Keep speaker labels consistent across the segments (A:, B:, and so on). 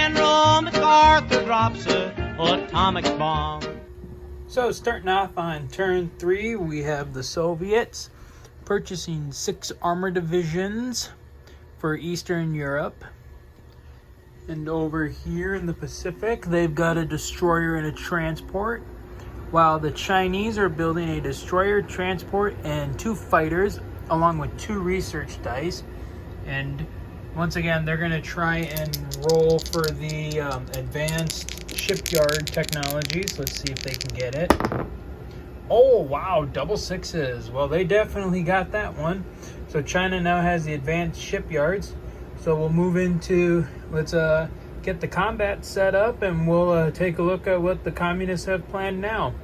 A: General MacArthur drops a atomic bomb.
B: So starting off on turn 3, we have the Soviets purchasing 6 armor divisions for Eastern Europe. And over here in the Pacific, they've got a destroyer and a transport, while the Chinese are building a destroyer, transport, and 2 fighters, along with 2 research dice. And once again, they're going to try and roll for the advanced shipyard technologies. Let's see if they can get it. Oh, wow, double 6s. Well, they definitely got that one. So China now has the advanced shipyards. So we'll move into, let's get the combat set up, and we'll take a look at what the communists have planned now.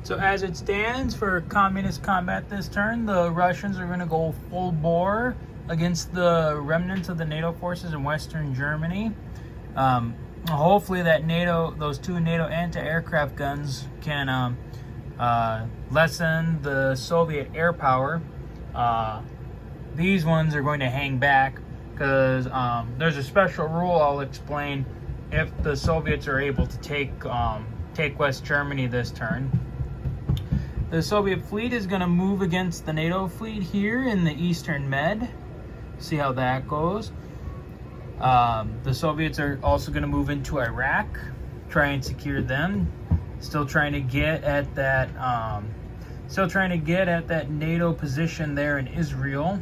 B: So as it stands for communist combat this turn, the Russians are going to go full bore against the remnants of the NATO forces in Western Germany. Hopefully that those 2 NATO anti-aircraft guns can lessen the Soviet air power. These ones are going to hang back because there's a special rule I'll explain if the Soviets are able to take West Germany this turn. The Soviet fleet is going to move against the NATO fleet here in the Eastern Med. See how that goes. The Soviets are also going to move into Iraq, try and secure them. Still trying to get at that NATO position there in Israel.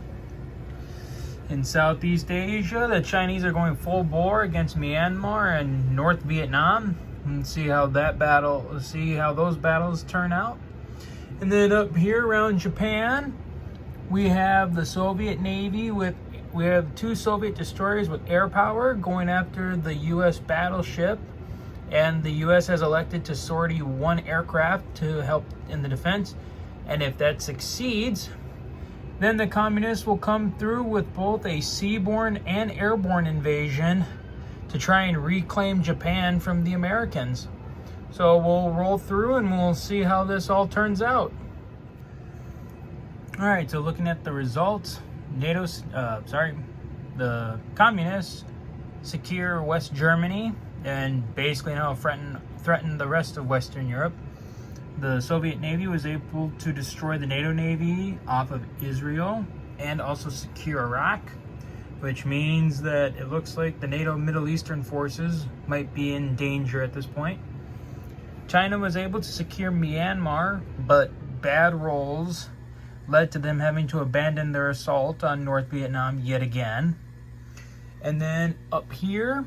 B: In Southeast Asia, the Chinese are going full bore against Myanmar and North Vietnam. And see how those battles turn out. And then up here around Japan, we have the Soviet Navy we have 2 Soviet destroyers with air power going after the U.S. battleship. And the U.S. has elected to sortie 1 aircraft to help in the defense. And if that succeeds, then the communists will come through with both a seaborne and airborne invasion to try and reclaim Japan from the Americans. So we'll roll through and we'll see how this all turns out. All right, so looking at the results, the communists secure West Germany and basically now threaten the rest of Western Europe. The Soviet Navy was able to destroy the NATO Navy off of Israel and also secure Iraq, which means that it looks like the NATO Middle Eastern forces might be in danger at this point. China was able to secure Myanmar, but bad rolls led to them having to abandon their assault on North Vietnam yet again. And then up here,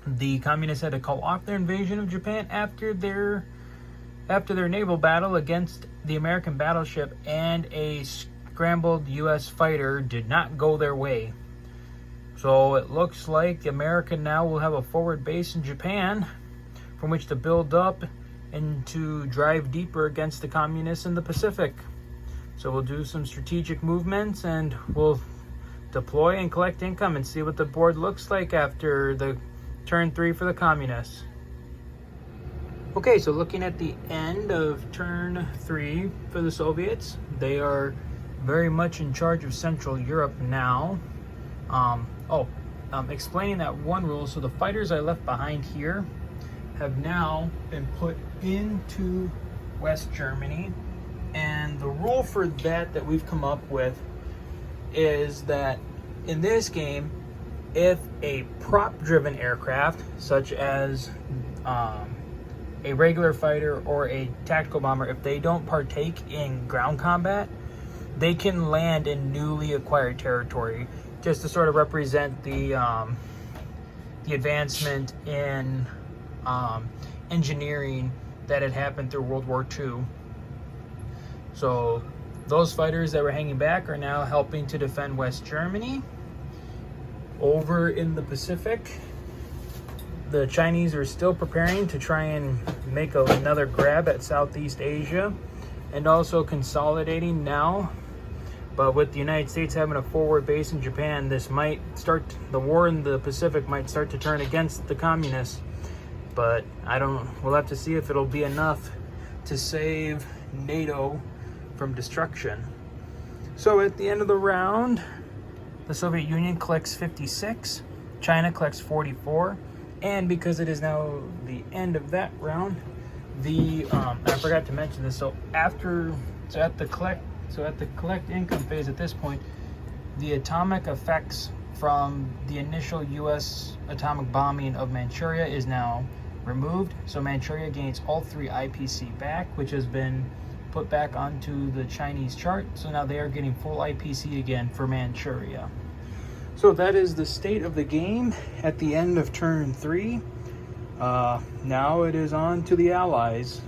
B: the communists had to call off their invasion of Japan after their naval battle against the American battleship, and a scrambled U.S. fighter did not go their way. So it looks like America now will have a forward base in Japan from which to build up and to drive deeper against the communists in the Pacific. So we'll do some strategic movements and we'll deploy and collect income and see what the board looks like after the turn 3 for the communists. Okay, so looking at the end of turn 3 for the Soviets, they are very much in charge of Central Europe now. Explaining that one rule, so the fighters I left behind here have now been put into West Germany, and the rule for that we've come up with is that in this game, if a prop-driven aircraft, such as a regular fighter or a tactical bomber, if they don't partake in ground combat, they can land in newly acquired territory, just to sort of represent the advancement in engineering that had happened through World War II. So those fighters that were hanging back are now helping to defend West Germany. Over in the Pacific, the Chinese are still preparing to try and make another grab at Southeast Asia, and also consolidating now. But with the United States having a forward base in Japan, the war in the Pacific might start to turn against the communists. But we'll have to see if it'll be enough to save NATO from destruction. So at the end of the round, the The Soviet Union collects 56, China collects 44, and because it is now the end of that round, I forgot to mention this. So at the collect income phase at this point, the atomic effects from the initial U.S. atomic bombing of Manchuria is now removed. So Manchuria gains all 3 IPC back, which has been put back onto the Chinese chart. So now they are getting full IPC again for Manchuria. So that is the state of the game at the end of turn 3. Now it is on to the Allies.